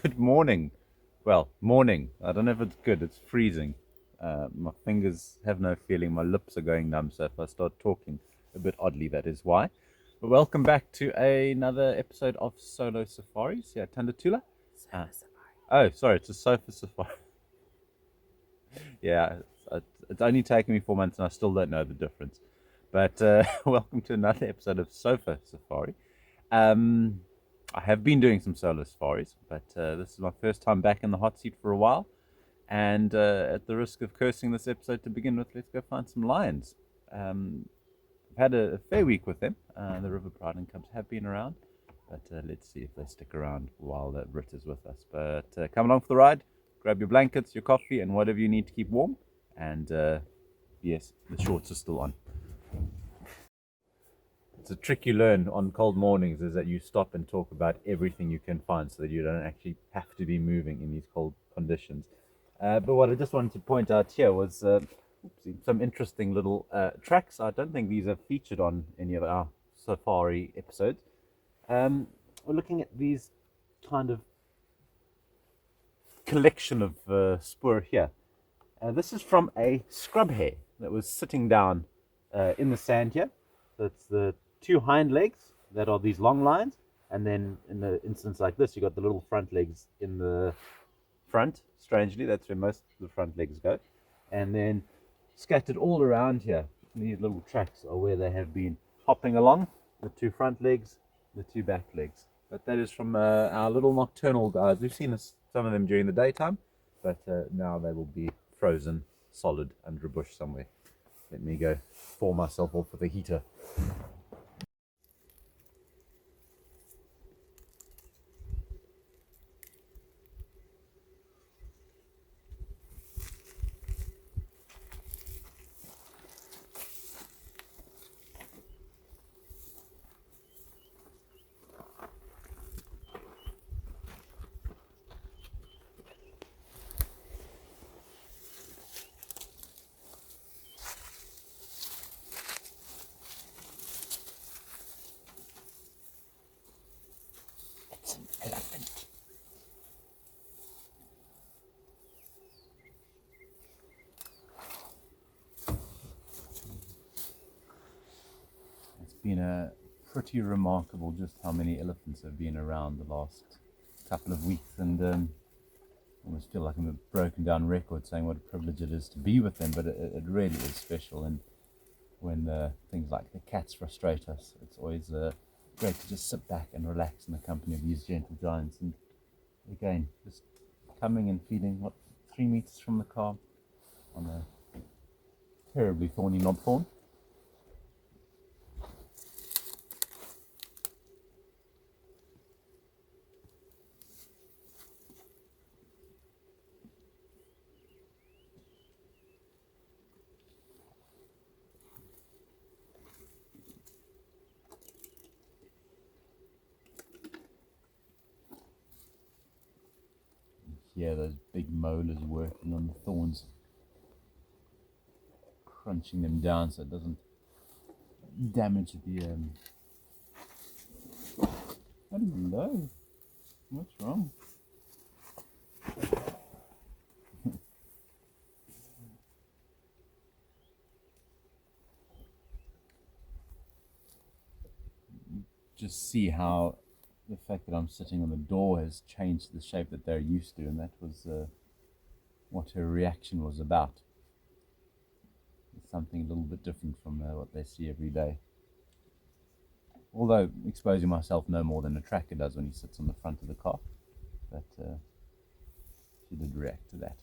Good morning. Well, morning. I don't know if it's good. It's freezing. My fingers have no feeling. My lips are going numb. So if I start talking a bit oddly, that is why. But welcome back to another episode of Solo Safaris. Yeah, Tandatula. Oh, sorry. It's a sofa safari. Yeah, it's only taken me 4 months and I still don't know the difference. But welcome to another episode of Sofa Safari. Um, I have been doing some solo safaris, but this is my first time back in the hot seat for a while. And at the risk of cursing this episode to begin with, let's go find some lions. I've had a fair week with them. The River Pride and Cubs have been around, but let's see if they stick around while the Brit is with us. But come along for the ride, grab your blankets, your coffee, and whatever you need to keep warm. And yes, the shorts are still on. It's a trick you learn on cold mornings is that you stop and talk about everything you can find so that you don't actually have to be moving in these cold conditions. But what I just wanted to point out here was some interesting little tracks. I don't think these are featured on any of our safari episodes. We're looking at these kind of collection of spoor here. This is from a scrub hare that was sitting down in the sand here. That's the two hind legs that are these long lines, and then in an instance like this, you got the little front legs in the front. Strangely, that's where most of the front legs go, and then scattered all around here, these little tracks are where they have been hopping along. The two front legs, the two back legs. But that is from our little nocturnal guys. We've seen some of them during the daytime, but now they will be frozen solid under a bush somewhere. Let me go pour myself off with a heater. It's an elephant. It's been a pretty remarkable just how many elephants have been around the last couple of weeks, and I almost feel like I'm a broken down record saying what a privilege it is to be with them, but it really is special. And when things like the cats frustrate us, it's always great to just sit back and relax in the company of these gentle giants. And again, just coming and feeding, 3 meters from the car on a terribly thorny knobthorn. Yeah, those big molars working on the thorns, crunching them down so it doesn't damage the. Hello, what's wrong? Just see how the fact that I'm sitting on the door has changed the shape that they're used to, and that was what her reaction was about. It's something a little bit different from what they see every day. Although exposing myself no more than a tracker does when he sits on the front of the car, but she did react to that.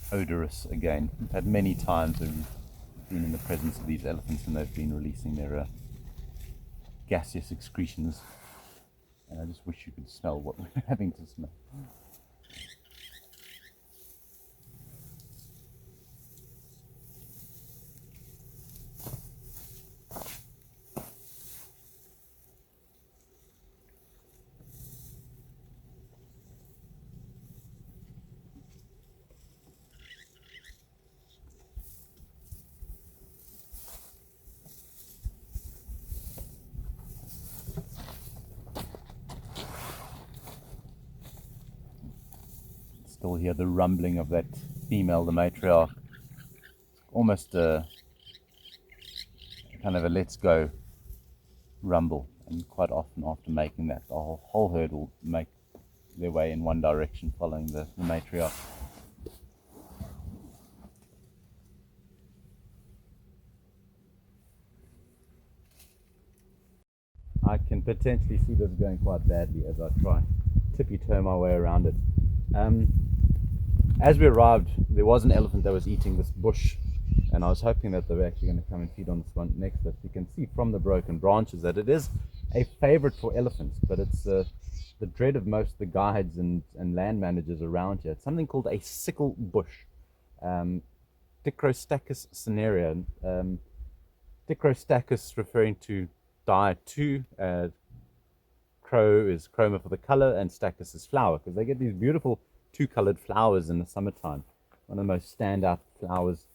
Odorous again. We've had many times when we've been in the presence of these elephants and they've been releasing their gaseous excretions, and I just wish you could smell what we're having to smell. still hear the rumbling of that female, the matriarch. Almost a kind of a let's go rumble, and quite often after making that, the whole herd will make their way in one direction following the matriarch. I can potentially see this going quite badly as I try tippy-toe my way around it. As we arrived, there was an elephant that was eating this bush, and I was hoping that they were actually going to come and feed on this one next. But you can see from the broken branches that it is a favorite for elephants, but it's the dread of most of the guides and land managers around here. It's something called a sickle bush, Dicrostachys cinerea. Dicrostachys referring to two. Crow is chroma for the color, and stachys is flower, because they get these beautiful two-colored flowers in the summertime. One of the most standout flowers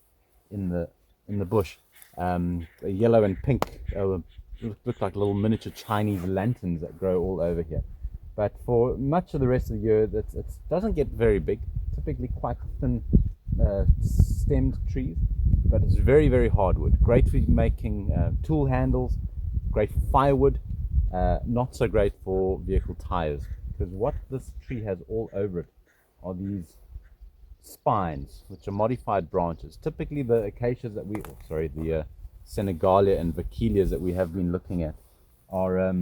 in the bush. Yellow and pink look like little miniature Chinese lanterns that grow all over here. But for much of the rest of the year, it doesn't get very big. Typically quite thin stemmed trees, but it's very, very hardwood. Great for making tool handles, great for firewood, not so great for vehicle tires, because what this tree has all over it are these spines, which are modified branches. Typically the acacias that the Senegalia and Vacchelias that we have been looking at are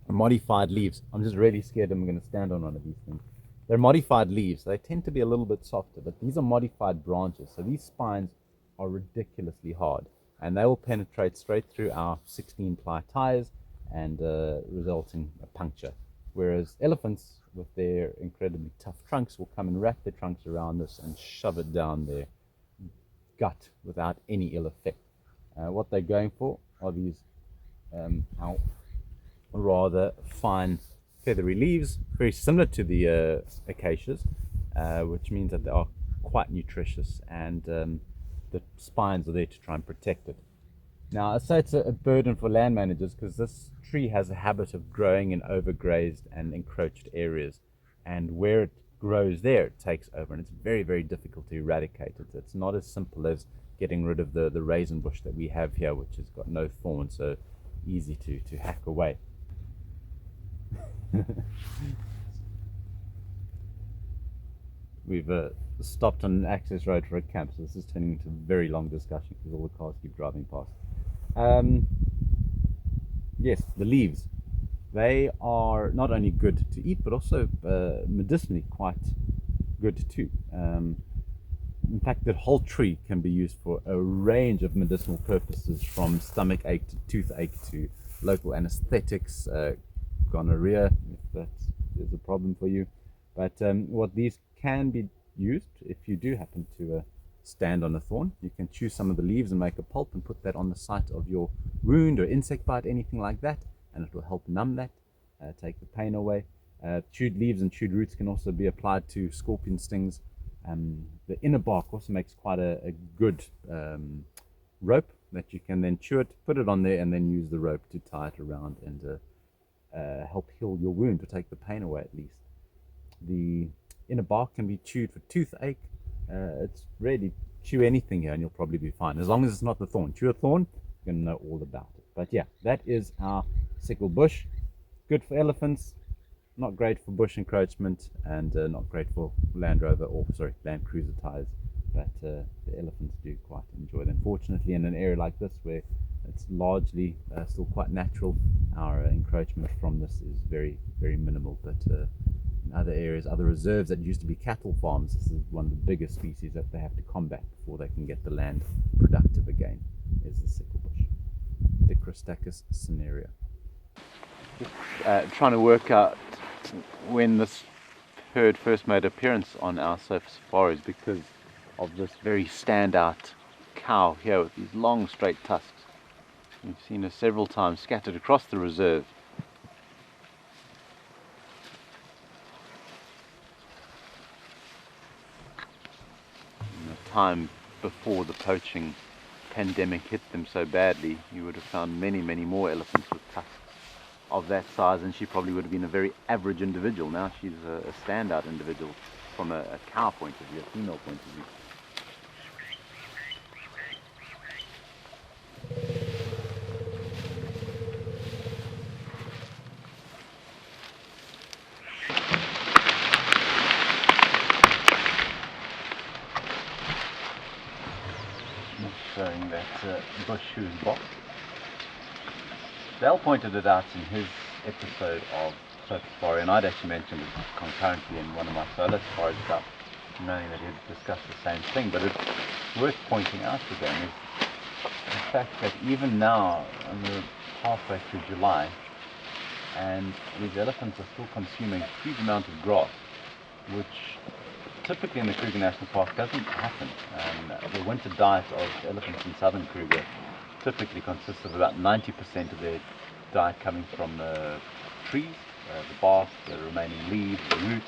modified leaves. I'm just really scared I'm going to stand on one of these things. They're modified leaves. They tend to be a little bit softer, but these are modified branches. So these spines are ridiculously hard, and they will penetrate straight through our 16-ply tires and result in a puncture. Whereas elephants, with their incredibly tough trunks, will come and wrap their trunks around this and shove it down their gut without any ill effect. What they're going for are these rather fine feathery leaves, very similar to the acacias, which means that they are quite nutritious, and the spines are there to try and protect it. Now, I say it's a burden for land managers because this tree has a habit of growing in overgrazed and encroached areas, and where it grows there, it takes over, and it's very, very difficult to eradicate it. It's not as simple as getting rid of the raisin bush that we have here, which has got no thorns, so easy to hack away. We've stopped on an access road for a camp, so this is turning into a very long discussion because all the cars keep driving past. Yes, the leaves. They are not only good to eat, but also medicinally quite good too. In fact, the whole tree can be used for a range of medicinal purposes, from stomach ache to toothache to local anesthetics, gonorrhea, if that is a problem for you. But what these can be used, if you do happen to stand on a thorn, you can chew some of the leaves and make a pulp and put that on the site of your wound or insect bite, anything like that, and it will help numb that, take the pain away. Chewed leaves and chewed roots can also be applied to scorpion stings. The inner bark also makes quite a good rope that you can then chew it, put it on there, and then use the rope to tie it around and help heal your wound, to take the pain away at least. The inner bark can be chewed for toothache. It's really, chew anything here and you'll probably be fine, as long as it's not the thorn. Chew a thorn, you're going to know all about it. But yeah, that is our sickle bush. Good for elephants, not great for bush encroachment, and not great for Land Cruiser tires. But the elephants do quite enjoy them. Fortunately, in an area like this where it's largely still quite natural, our encroachment from this is very, very minimal. But in other areas, other reserves that used to be cattle farms, this is one of the biggest species that they have to combat before they can get the land productive again, is the sickle bush, Dicrostachys cinerea. Trying to work out when this herd first made appearance on our safaris, because of this very standout cow here with these long straight tusks. We've seen her several times scattered across the reserve. In the time before the poaching pandemic hit them so badly, you would have found many, many more elephants with tusks of that size, and she probably would have been a very average individual. Now she's a standout individual. from a cow point of view, a female point of view. Showing that bush who's box. Dale pointed it out in his episode of Sofa Safari, and I'd actually mentioned it concurrently in one of my solo safaris about knowing that he'd discussed the same thing, but it's worth pointing out again is the fact that even now, we're halfway through July, and these elephants are still consuming a huge amount of grass, which typically in the Kruger National Park doesn't happen. The winter diet of elephants in southern Kruger typically consists of about 90% of their diet coming from trees, the bark, the remaining leaves, the roots,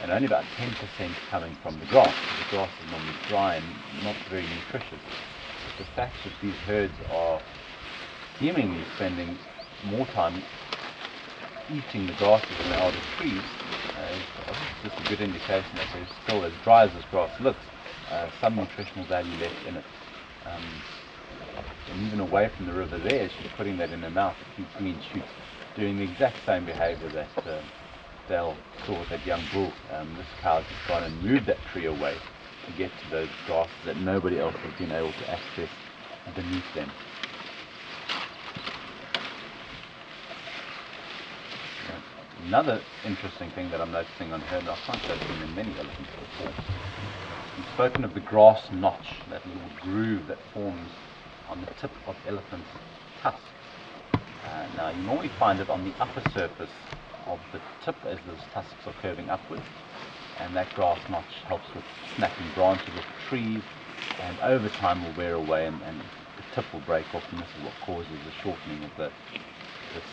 and only about 10% coming from the grass. The grass is normally dry and not very nutritious. But the fact that these herds are seemingly spending more time eating the grasses than they are the trees is just a good indication that there's still, as dry as this grass looks, some nutritional value left in it. And even away from the river there, she's putting that in her mouth, a few green shoots, doing the exact same behavior that Dale saw with that young bull. This cow's just gone and moved that tree away to get to those grasses that nobody else has been able to access beneath them. Another interesting thing that I'm noticing on her, and I can't say it's been in many elephants before, we've spoken of the grass notch, that little groove that forms on the tip of elephant's tusk. Now you normally find it on the upper surface of the tip as those tusks are curving upwards, and that grass notch helps with snapping branches of trees, and over time will wear away and the tip will break off, and this is what causes the shortening of the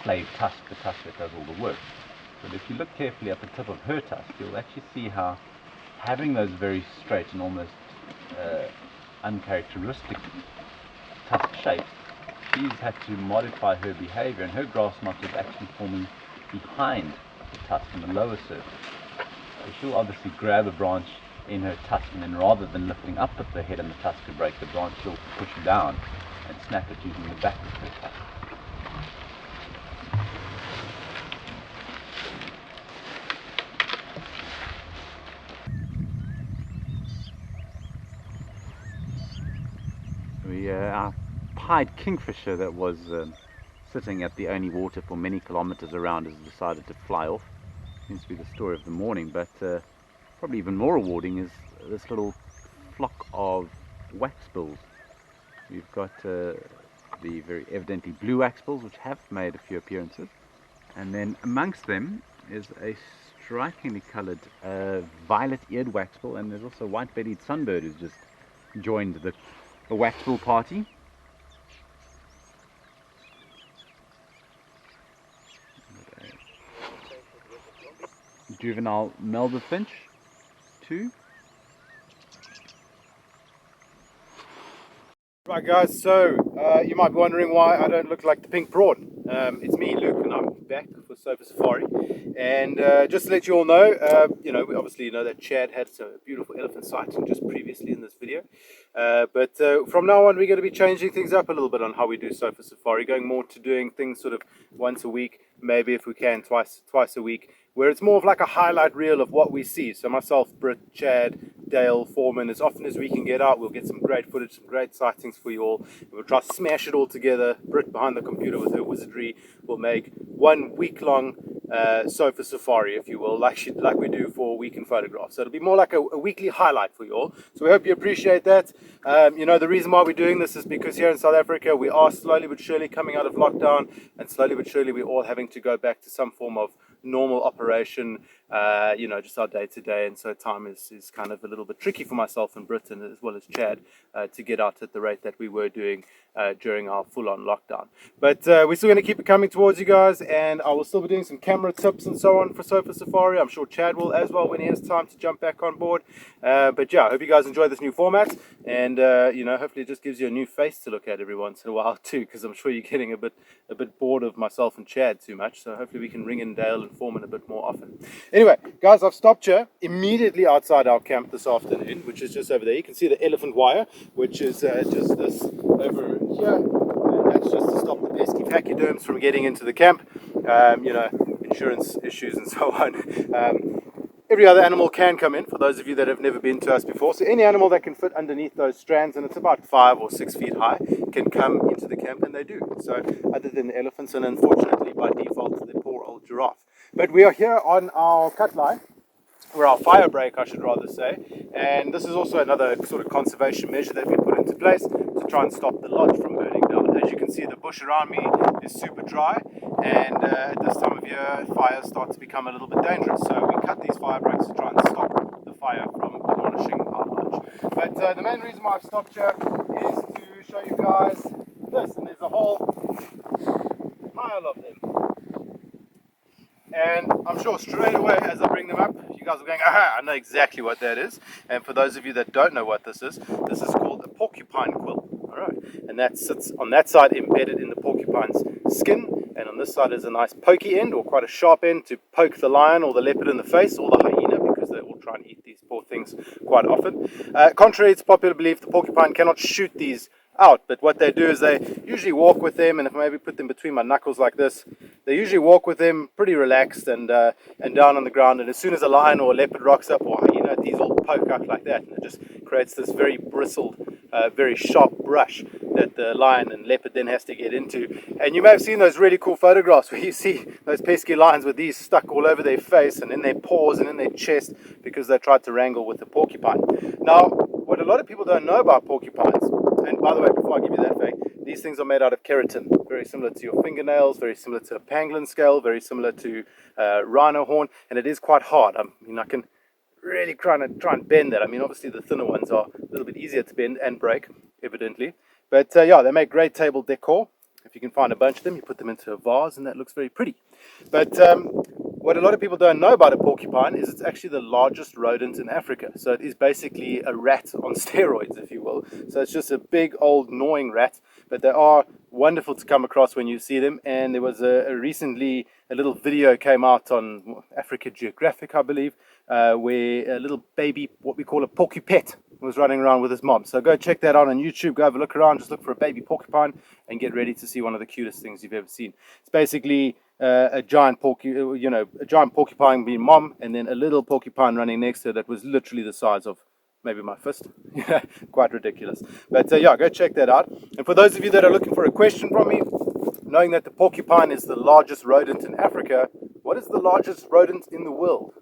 slave tusk, the tusk that does all the work. But if you look carefully at the tip of her tusk, you'll actually see how having those very straight and almost uncharacteristic tusk shapes, she's had to modify her behavior, and her grass notch is actually forming behind the tusk on the lower surface. So she'll obviously grab a branch in her tusk, and then rather than lifting up at the head and the tusk to break the branch, she'll push down and snap it using the back of her tusk. Our pied kingfisher that was sitting at the only water for many kilometers around has decided to fly off. Seems to be the story of the morning, but probably even more rewarding is this little flock of waxbills. We've got the very evidently blue waxbills, which have made a few appearances, and then amongst them is a strikingly coloured violet-eared waxbill, and there's also a white-bellied sunbird who's just joined the waxbill party. Juvenile Melba finch, too. Right guys, so you might be wondering why I don't look like the pink prawn. It's me, Luke, and I'm back for Sofa Safari. And just to let you all know, we obviously know that Chad had a beautiful elephant sighting just previously in this video. But from now on, we're going to be changing things up a little bit on how we do Sofa Safari, going more to doing things sort of once a week, maybe if we can twice a week, where it's more of like a highlight reel of what we see. So myself, Britt, Chad, Dale, Foreman, as often as we can get out, we'll get some great footage, some great sightings for you all. We'll try to smash it all together. Britt behind the computer with her wizardry will make 1 week-long Sofa Safari, if you will, like we do for Week in Photographs. So it'll be more like a weekly highlight for you all. So we hope you appreciate that. The reason why we're doing this is because here in South Africa, we are slowly but surely coming out of lockdown, and slowly but surely we're all having to go back to some form of normal operation, just our day-to-day, and so time is kind of a little bit tricky for myself and Britain as well as Chad to get out at the rate that we were doing during our full-on lockdown. But we're still going to keep it coming towards you guys, and I will still be doing some camera tips and so on for Sofa Safari. I'm sure Chad will as well when he has time to jump back on board. But yeah, I hope you guys enjoy this new format, and hopefully it just gives you a new face to look at every once in a while too, because I'm sure you're getting a bit bored of myself and Chad too much. So hopefully we can ring in Dale inform in a bit more often. Anyway, guys, I've stopped here immediately outside our camp this afternoon, which is just over there. You can see the elephant wire, which is just this over here. And that's just to stop the pesky pachyderms from getting into the camp. You know, insurance issues and so on. Every other animal can come in, for those of you that have never been to us before. So any animal that can fit underneath those strands, and it's about 5 or 6 feet high, can come into the camp, and they do. So other than the elephants, and unfortunately by default the poor old giraffe. But we are here on our cut line, or our fire break I should rather say, and this is also another sort of conservation measure that we put into place to try and stop the lodge from burning down. As you can see, the bush around me is super dry, and at this time of year fires start to become a little bit dangerous, so we cut these fire breaks to try and stop the fire from demolishing our lodge. But the main reason why I've stopped here is to show you guys this, and there's a whole pile of them. And I'm sure straight away as I bring them up, you guys are going, aha, I know exactly what that is. And for those of you that don't know what this is called a porcupine quill. Alright, and that sits on that side embedded in the porcupine's skin, and on this side is a nice pokey end, or quite a sharp end, to poke the lion or the leopard in the face, or the hyena, because they all try and eat these poor things quite often. Contrary to popular belief, the porcupine cannot shoot these out, but what they do is they usually walk with them, and if I maybe put them between my knuckles like this, they usually walk with them pretty relaxed and down on the ground, and as soon as a lion or a leopard rocks up, or hyena, these all poke out like that, and it just creates this very bristled, very sharp brush that the lion and leopard then has to get into. And you may have seen those really cool photographs where you see those pesky lions with these stuck all over their face and in their paws and in their chest because they tried to wrangle with the porcupine. Now, what a lot of people don't know about porcupines, and by the way, before I give you that fact, these things are made out of keratin, very similar to your fingernails, very similar to a pangolin scale, very similar to rhino horn, and it is quite hard. I mean, I can really try and bend that. I mean, obviously the thinner ones are a little bit easier to bend and break, evidently. But yeah, they make great table decor. If you can find a bunch of them, you put them into a vase, and that looks very pretty. But what a lot of people don't know about a porcupine is it's actually the largest rodent in Africa. So it is basically a rat on steroids, if you will. So it's just a big old gnawing rat, but they are wonderful to come across when you see them. And there was recently a little video came out on Africa Geographic, I believe, where a little baby, what we call a porcupette, was running around with his mom. So go check that out on YouTube. Go have a look around. Just look for a baby porcupine and get ready to see one of the cutest things you've ever seen. It's basically a giant porcupine being mom, and then a little porcupine running next to it that was literally the size of maybe my fist. Yeah, quite ridiculous. But yeah, go check that out. And for those of you that are looking for a question from me, knowing that the porcupine is the largest rodent in Africa, what is the largest rodent in the world?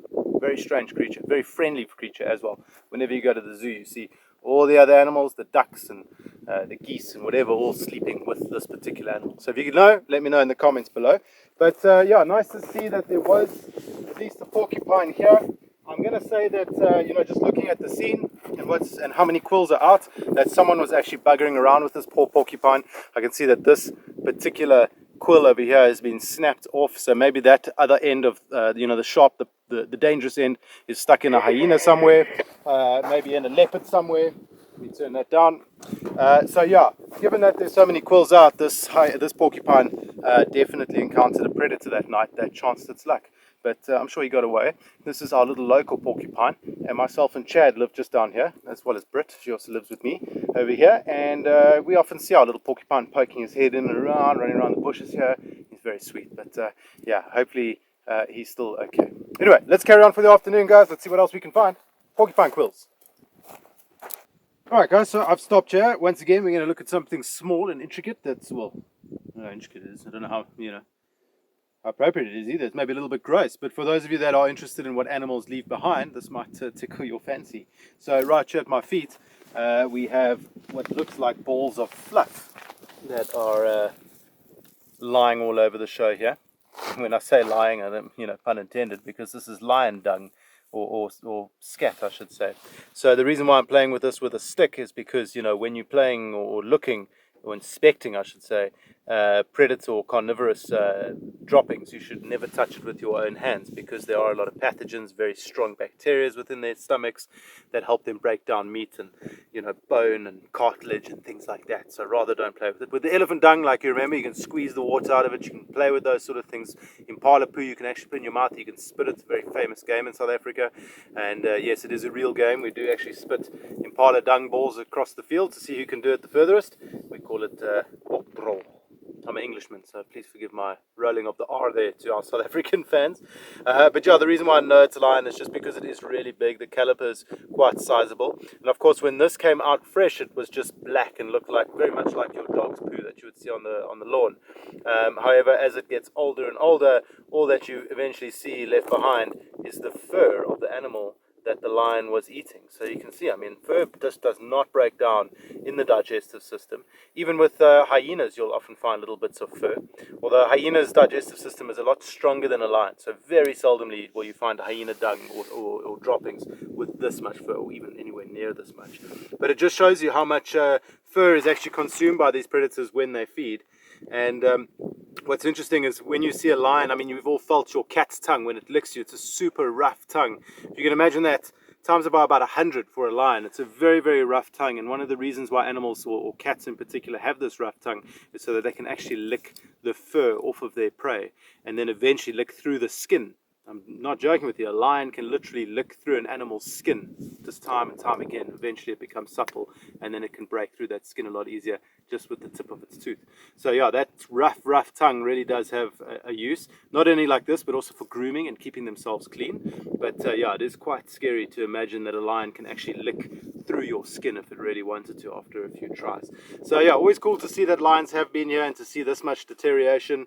Very strange creature, very friendly creature as well. Whenever you go to the zoo, you see all the other animals, the ducks and the geese and whatever, all sleeping with this particular animal. So if you know, let me know in the comments below. But yeah, nice to see that there was at least a porcupine here. I'm going to say that, just looking at the scene and how many quills are out, that someone was actually buggering around with this poor porcupine. I can see that this particular quill over here has been snapped off, so maybe that other end of the sharp, the dangerous end is stuck in a hyena somewhere, maybe in a leopard somewhere. Let me turn that down. So yeah, given that there's so many quills out, this porcupine definitely encountered a predator that night. That chanced its luck, but I'm sure he got away. This is our little local porcupine, and myself and Chad live just down here, as well as Britt. She also lives with me over here, and we often see our little porcupine poking his head in and around, running around the bushes here. He's very sweet, but yeah, hopefully he's still okay. Anyway, let's carry on for the afternoon, guys. Let's see what else we can find. Porcupine quills. Alright guys, so I've stopped here. Once again, we're going to look at something small and intricate. That's, well, I don't know how intricate it is. I don't know how appropriate it is either. It's maybe a little bit gross, but for those of you that are interested in what animals leave behind, this might tickle your fancy. So right here at my feet, we have what looks like balls of fluff that are lying all over the show here. When I say lying, I don't, pun intended, because this is lion dung. Or scat, I should say. So the reason why I'm playing with this with a stick is because, when you're playing or looking or inspecting, I should say, predator or carnivorous droppings, you should never touch it with your own hands, because there are a lot of pathogens, very strong bacteria within their stomachs that help them break down meat and, you know, bone and cartilage and things like that. So rather don't play with it. With the elephant dung, like you remember, you can squeeze the water out of it, you can play with those sort of things. Impala poo you can actually put in your mouth, you can spit it. It's a very famous game in South Africa, and yes, it is a real game. We do actually spit impala dung balls across the field to see who can do it the furthest. We call it opdrol. I'm an Englishman, so please forgive my rolling of the R there to our South African fans. But yeah, the reason why I know it's a lion is just because it is really big. The caliper is quite sizable. And of course, when this came out fresh, it was just black and looked like very much like your dog's poo that you would see on the lawn. However, as it gets older and older, all that you eventually see left behind is the fur of the animal that the lion was eating. So you can see, I mean, fur just does not break down in the digestive system. Even with hyenas, you'll often find little bits of fur. Although a hyena's digestive system is a lot stronger than a lion, so very seldomly will you find a hyena dung or droppings with this much fur, or even anywhere near this much. But it just shows you how much fur is actually consumed by these predators when they feed. And what's interesting is when you see a lion, I mean, you've all felt your cat's tongue when it licks you. It's a super rough tongue. If you can imagine that times about 100 for a lion, it's a very, very rough tongue. And one of the reasons why animals, or cats in particular, have this rough tongue is so that they can actually lick the fur off of their prey and then eventually lick through the skin. I'm not joking with you. A lion can literally lick through an animal's skin just time and time again. Eventually it becomes supple, and then it can break through that skin a lot easier just with the tip of its tooth. So yeah, that rough tongue really does have a use, not only like this, but also for grooming and keeping themselves clean. But yeah, it is quite scary to imagine that a lion can actually lick through your skin if it really wanted to after a few tries. So yeah, always cool to see that lions have been here and to see this much deterioration,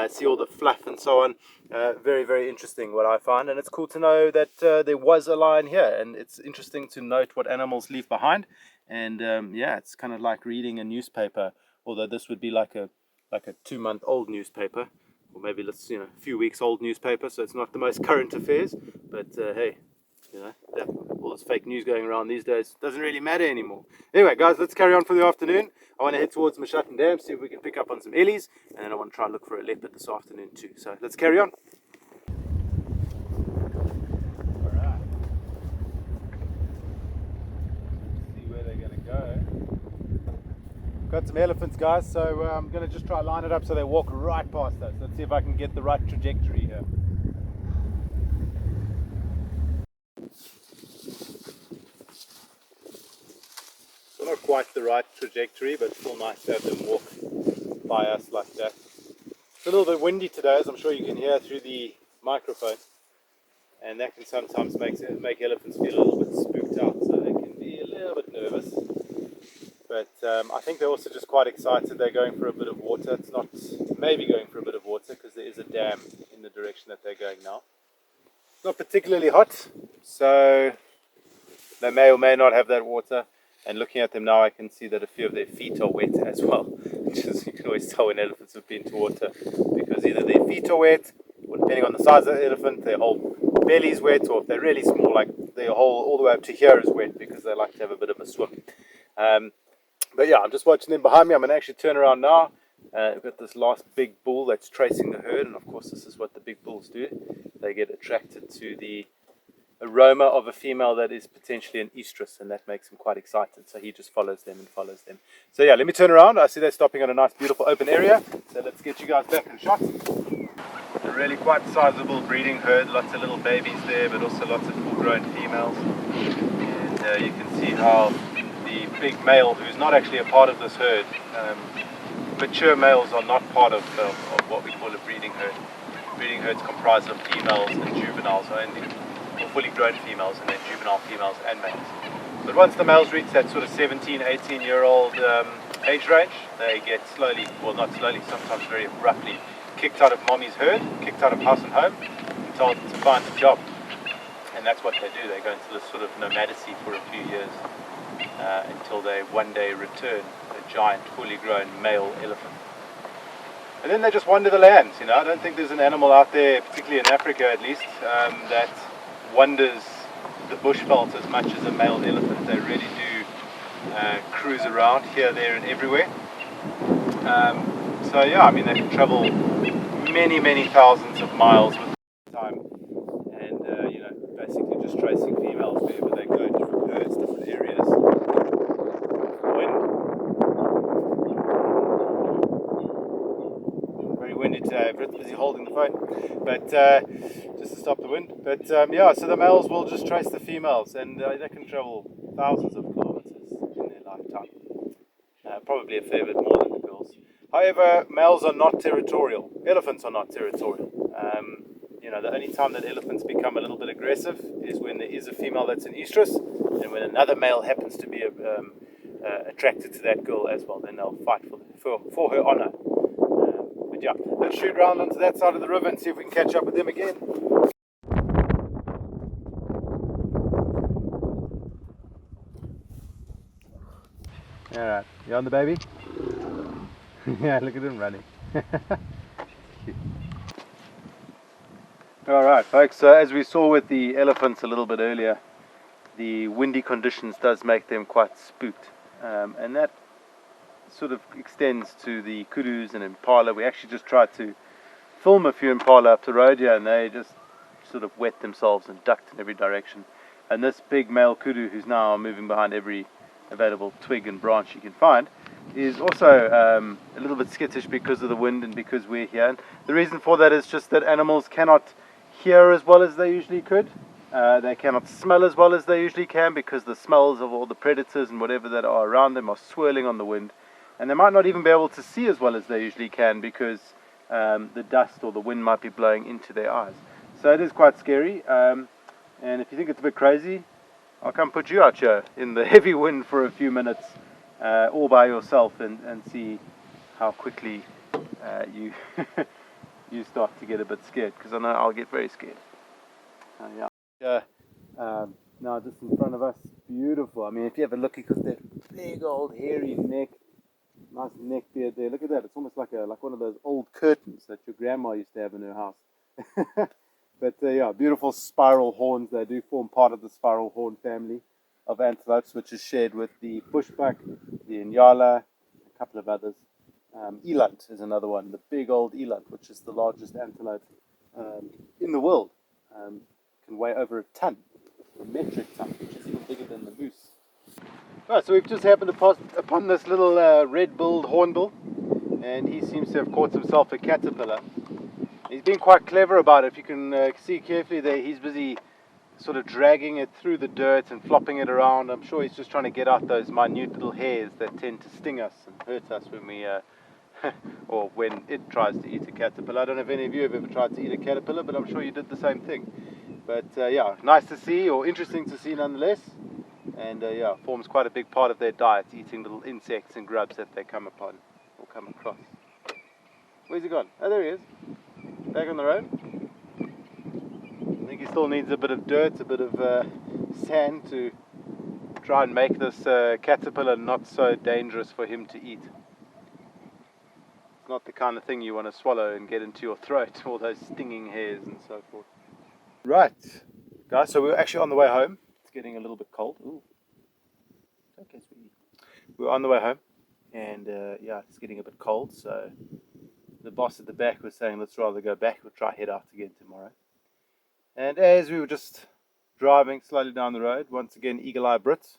see all the fluff and so on. Very, very interesting what I find, and it's cool to know that there was a lion here, and it's interesting to note what animals leave behind. And yeah, it's kind of like reading a newspaper, although this would be like a 2-month-old newspaper, or maybe a few weeks old newspaper, so it's not the most current affairs. But hey, all this fake news going around these days doesn't really matter anymore. Anyway, guys, let's carry on for the afternoon. I want to head towards Mashatten Dam, see if we can pick up on some ellies, and then I want to try and look for a leopard this afternoon too. So let's carry on. Alright. See where they're going to go. Got some elephants, guys, so I'm going to just try to line it up so they walk right past us. Let's see if I can get the right trajectory here. So not quite the right trajectory, but still nice to have them walk by us like that. It's a little bit windy today, as I'm sure you can hear through the microphone, and that can sometimes make elephants feel a little bit spooked out, so they can be a little bit nervous. But I think they're also just quite excited. They're going for a bit of water. It's not maybe going for a bit of water because there is a dam in the direction that they're going now. It's not particularly hot, so they may or may not have that water. And looking at them now, I can see that a few of their feet are wet as well, which is, you can always tell when elephants have been to water, because either their feet are wet, or depending on the size of the elephant, their whole belly is wet, or if they're really small, like their whole all the way up to here is wet, because they like to have a bit of a swim. But yeah, I'm just watching them behind me. I'm going to actually turn around now. We've got this last big bull that's tracing the herd, and of course this is what the big bulls do. They get attracted to the aroma of a female that is potentially an estrus, and that makes him quite excited, so he just follows them and follows them. So yeah, let me turn around. I see they're stopping on a nice beautiful open area, so let's get you guys back in shot. A really quite sizable breeding herd, lots of little babies there, but also lots of full-grown females. And you can see how the big male, who's not actually a part of this herd, mature males are not part of what we call a breeding herd. Breeding herds comprise of females and juveniles only, or fully grown females, and then juvenile females and males. But once the males reach that sort of 17, 18-year-old age range, they get slowly, well not slowly, sometimes very abruptly, kicked out of mommy's herd, kicked out of house and home, and told to find a job. And that's what they do. They go into this sort of nomadacy for a few years until they one day return a giant, fully grown male elephant. And then they just wander the land. I don't think there's an animal out there, particularly in Africa at least, that wanders the bushveld as much as a male elephant. They really do cruise around here, there and everywhere. So yeah, I mean they can travel many thousands of miles with time, and basically just tracing females wherever they go, different herds, different areas. Wind, very windy today. Brit's busy holding the phone, but just to stop the wind. But yeah, so the males will just trace the females, and they can travel thousands of kilometers in their lifetime. Probably a fair bit more than the girls. However, males are not territorial. Elephants are not territorial. The only time that elephants become a little bit aggressive is when there is a female that's an estrus, and when another male happens to be attracted to that girl as well, then they'll fight for her honor. But yeah, let's shoot round onto that side of the river and see if we can catch up with them again. Alright, you on the baby? Yeah, look at him running. Alright folks, so as we saw with the elephants a little bit earlier, the windy conditions does make them quite spooked, and that sort of extends to the kudus and impala. We actually just tried to film a few impala up the road here, and they just sort of wet themselves and ducked in every direction. And this big male kudu, who's now moving behind every available twig and branch you can find, is also a little bit skittish because of the wind and because we're here. And the reason for that is just that animals cannot hear as well as they usually could. They cannot smell as well as they usually can because the smells of all the predators and whatever that are around them are swirling on the wind. And they might not even be able to see as well as they usually can because the dust or the wind might be blowing into their eyes. So it is quite scary. And if you think it's a bit crazy, I'll come put you out here in the heavy wind for a few minutes all by yourself and see how quickly you you start to get a bit scared, because I know I'll get very scared. Now just in front of us, beautiful. I mean, if you have a look, because that big old hairy neck, nice neck beard there. Look at that. It's almost like one of those old curtains that your grandma used to have in her house. But yeah, beautiful spiral horns. They do form part of the spiral horn family of antelopes, which is shared with the bushbuck, the inyala, a couple of others. Eland is another one, the big old eland, which is the largest antelope in the world. Can weigh over a metric ton, which is even bigger than the moose. Right, so we've just happened to pass upon this little red-billed hornbill, and he seems to have caught himself a caterpillar. He's been quite clever about it. If you can see carefully there, he's busy sort of dragging it through the dirt and flopping it around. I'm sure he's just trying to get out those minute little hairs that tend to sting us and hurt us when we or when it tries to eat a caterpillar. I don't know if any of you have ever tried to eat a caterpillar, but I'm sure you did the same thing. But yeah, nice to see, or interesting to see nonetheless. And yeah, forms quite a big part of their diet, eating little insects and grubs that they come upon or come across. Where's he gone? Oh, there he is. Back on the road. I think he still needs a bit of dirt, a bit of sand to try and make this caterpillar not so dangerous for him to eat. It's not the kind of thing you want to swallow and get into your throat, all those stinging hairs and so forth. Right, guys, so we're actually on the way home. It's getting a little bit cold. Ooh. Okay, sweetie. We're on the way home, and yeah, it's getting a bit cold, so the boss at the back was saying let's rather go back. We'll try head out again tomorrow. And as we were just driving slowly down the road, once again eagle-eye Brit,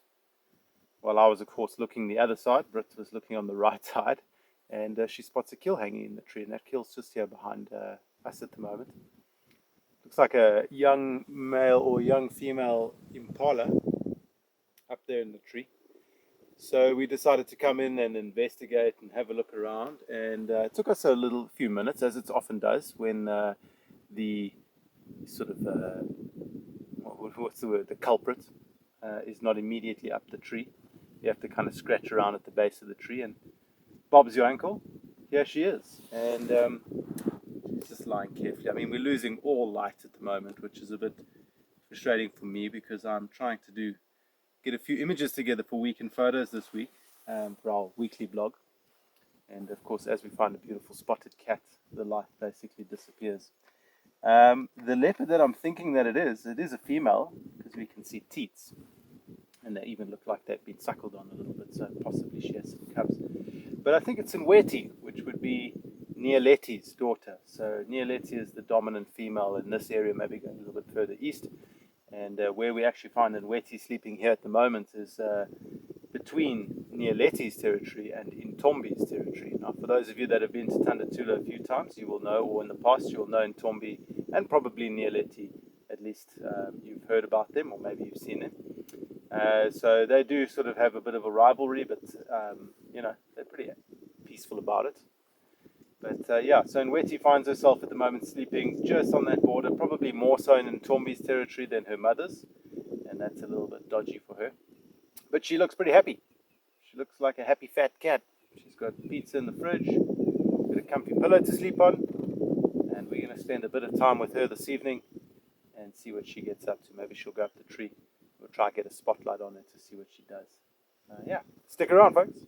while I was of course looking the other side, Brit was looking on the right side, and she spots a kill hanging in the tree, and that kill's just here behind us at the moment. Looks like a young male or young female impala up there in the tree. So we decided to come in and investigate and have a look around, and it took us a few minutes, as it often does when the sort of what's the word? The culprit is not immediately up the tree. You have to kind of scratch around at the base of the tree, and Bob's your uncle. Here she is, and she's just lying carefully. I mean, we're losing all light at the moment, which is a bit frustrating for me because I'm trying to get a few images together for weekend photos this week for our weekly blog. And of course, as we find a beautiful spotted cat, the light basically disappears. The leopard that I'm thinking that it is a female because we can see teats. and they even look like they've been suckled on a little bit, so possibly she has some cubs. But I think it's Nweti, which would be Nialeti's daughter. So Nialeti is the dominant female in this area, maybe going a little bit further east. And where we actually find Nweti sleeping here at the moment is between Nialeti's territory and Intombi's territory. Now, for those of you that have been to Tandatula a few times, you will know, or in the past, you'll know Intombi and probably Nialeti. At least you've heard about them, or maybe you've seen them. So they do sort of have a bit of a rivalry, but they're pretty peaceful about it. But so Nweti finds herself at the moment sleeping just on that border, probably more so in Ntombi's territory than her mother's, and that's a little bit dodgy for her. But she looks pretty happy. She looks like a happy fat cat. She's got pizza in the fridge, got a comfy pillow to sleep on, and we're going to spend a bit of time with her this evening and see what she gets up to. Maybe she'll go up the tree. We'll try to get a spotlight on her to see what she does. Stick around, folks.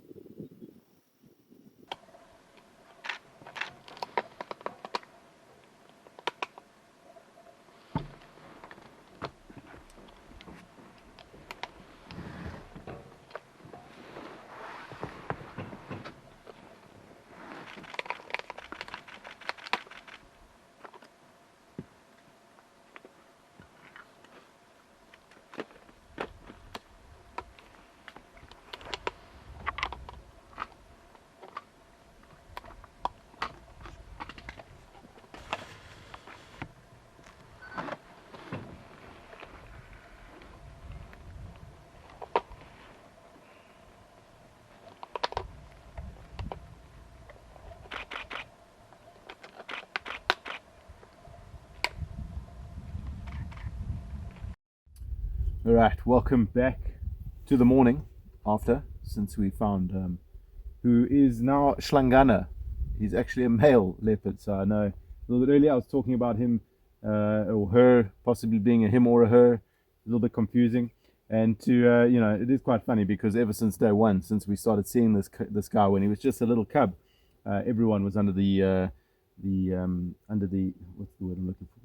All right, welcome back to the morning after, since we found who is now Hlangana. He's actually a male leopard, so I know a little bit earlier I was talking about him or her possibly being a him or a her, a little bit confusing. And to it is quite funny because ever since day one, since we started seeing this guy when he was just a little cub, everyone was under the what's the word I'm looking for?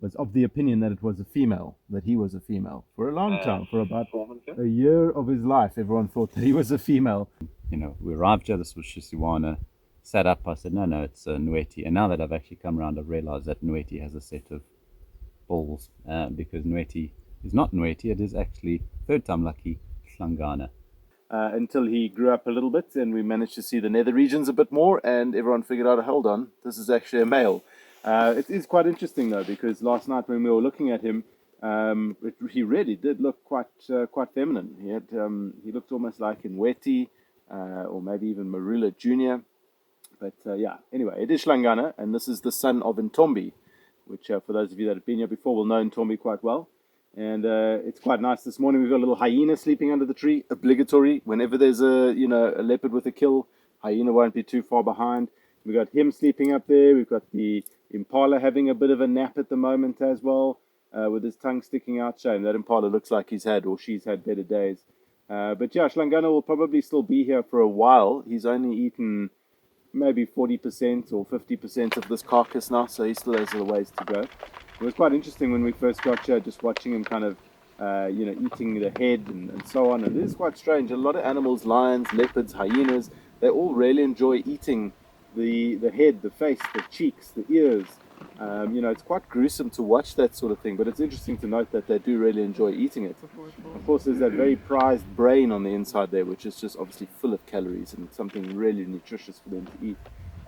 Was of the opinion that it was a female, that he was a female. For a long time, for about a year of his life, everyone thought that he was a female. We arrived here, this was Shisiwana, sat up, I said, no, it's Nweti. And now that I've actually come around, I've realized that Nweti has a set of balls, because Nweti is not Nweti, it is actually, third time lucky, Hlangana. Until he grew up a little bit and we managed to see the nether regions a bit more, and everyone figured out, hold on, this is actually a male. It is quite interesting though, because last night when we were looking at him, he really did look quite feminine. He looked almost like Nweti, or maybe even Marula Jr. But anyway, it is Hlangana, and this is the son of Ntombi, which for those of you that have been here before will know Ntombi quite well. And it's quite nice. This morning we've got a little hyena sleeping under the tree, obligatory. Whenever there's a leopard with a kill, hyena won't be too far behind. We've got him sleeping up there. We've got the impala having a bit of a nap at the moment as well, with his tongue sticking out. Shame that impala looks like he's had or she's had better days. But yeah, Hlangana will probably still be here for a while. He's only eaten maybe 40% or 50% of this carcass now, so he still has a ways to go. It was quite interesting when we first got here, just watching him kind of, eating the head and so on. And it is quite strange. A lot of animals, lions, leopards, hyenas, they all really enjoy eating the head, the face, the cheeks, the ears. It's quite gruesome to watch that sort of thing, but it's interesting to note that they do really enjoy eating it. Of course, there's that very prized brain on the inside there, which is just obviously full of calories and something really nutritious for them to eat.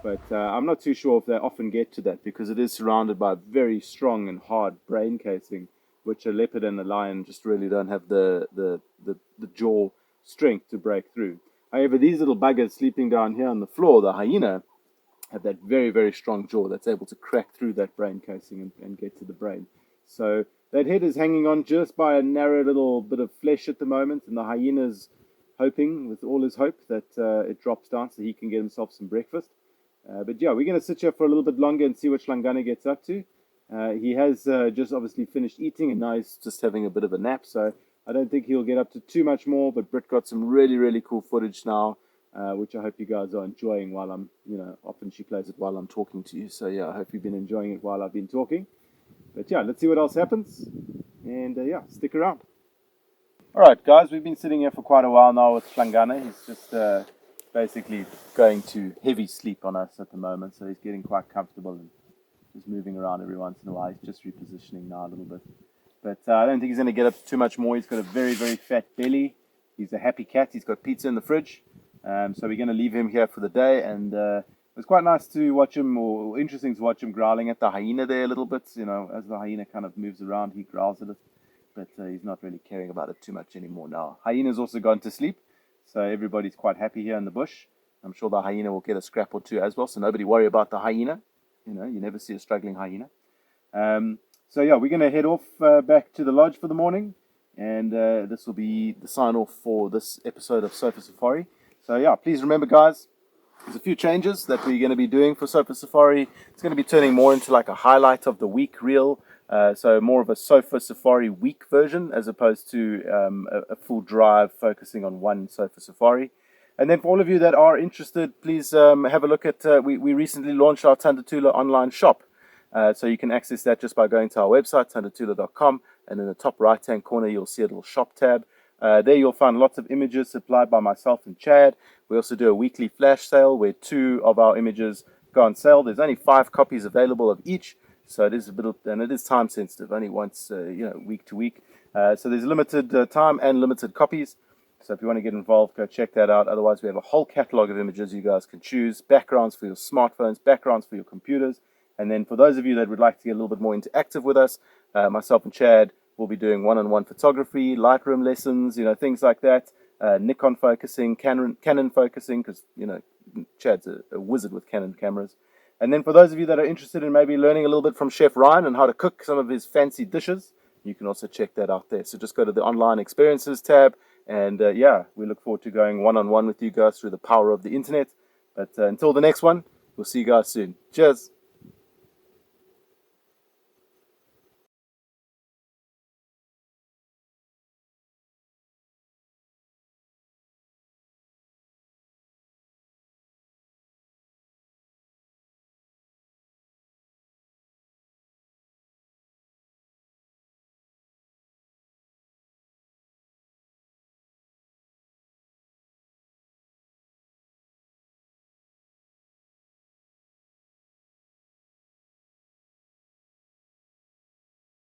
But I'm not too sure if they often get to that, because it is surrounded by a very strong and hard brain casing, which a leopard and a lion just really don't have the jaw strength to break through. However, these little buggers sleeping down here on the floor, the hyena, have that very, very strong jaw that's able to crack through that brain casing and get to the brain. So that head is hanging on just by a narrow little bit of flesh at the moment, and the hyena's hoping with all his hope that it drops down so he can get himself some breakfast. But yeah, we're going to sit here for a little bit longer and see what Hlangana gets up to. He has just obviously finished eating, and now he's just having a bit of a nap, so I don't think he'll get up to too much more. But Britt got some really, really cool footage now, which I hope you guys are enjoying while I'm, often she plays it while I'm talking to you. So yeah, I hope you've been enjoying it while I've been talking. But yeah, let's see what else happens. And stick around. All right, guys, we've been sitting here for quite a while now with Hlangana. He's just basically going to heavy sleep on us at the moment, so he's getting quite comfortable and just moving around every once in a while. He's just repositioning now a little bit. But I don't think he's going to get up too much more. He's got a very, very fat belly. He's a happy cat. He's got pizza in the fridge. So we're going to leave him here for the day. And it was quite nice to watch him, or interesting to watch him growling at the hyena there a little bit. You know, as the hyena kind of moves around, he growls a little. But he's not really caring about it too much anymore now. Hyena's also gone to sleep. So everybody's quite happy here in the bush. I'm sure the hyena will get a scrap or two as well. So nobody worry about the hyena. You know, you never see a struggling hyena. So yeah, we're going to head off back to the lodge for the morning, and this will be the sign off for this episode of Sofa Safari. So yeah, please remember, guys, there's a few changes that we're going to be doing for Sofa Safari. It's going to be turning more into like a highlight of the week reel, so more of a Sofa Safari week version as opposed to a full drive focusing on one Sofa Safari. And then for all of you that are interested, please have a look at, we recently launched our Tandatula online shop. So you can access that just by going to our website, tandatula.com, and in the top right-hand corner, you'll see a little shop tab. There you'll find lots of images supplied by myself and Chad. We also do a weekly flash sale where 2 of our images go on sale. There's only 5 copies available of each, so it is a bit of, and it is time sensitive, only once, week to week. So there's limited time and limited copies. So if you want to get involved, go check that out. Otherwise, we have a whole catalog of images you guys can choose. Backgrounds for your smartphones, backgrounds for your computers. And then for those of you that would like to get a little bit more interactive with us, myself and Chad will be doing one-on-one photography, Lightroom lessons, things like that. Nikon focusing, Canon focusing, because, Chad's a wizard with Canon cameras. And then for those of you that are interested in maybe learning a little bit from Chef Ryan and how to cook some of his fancy dishes, you can also check that out there. So just go to the online experiences tab. And we look forward to going one-on-one with you guys through the power of the internet. But until the next one, we'll see you guys soon. Cheers.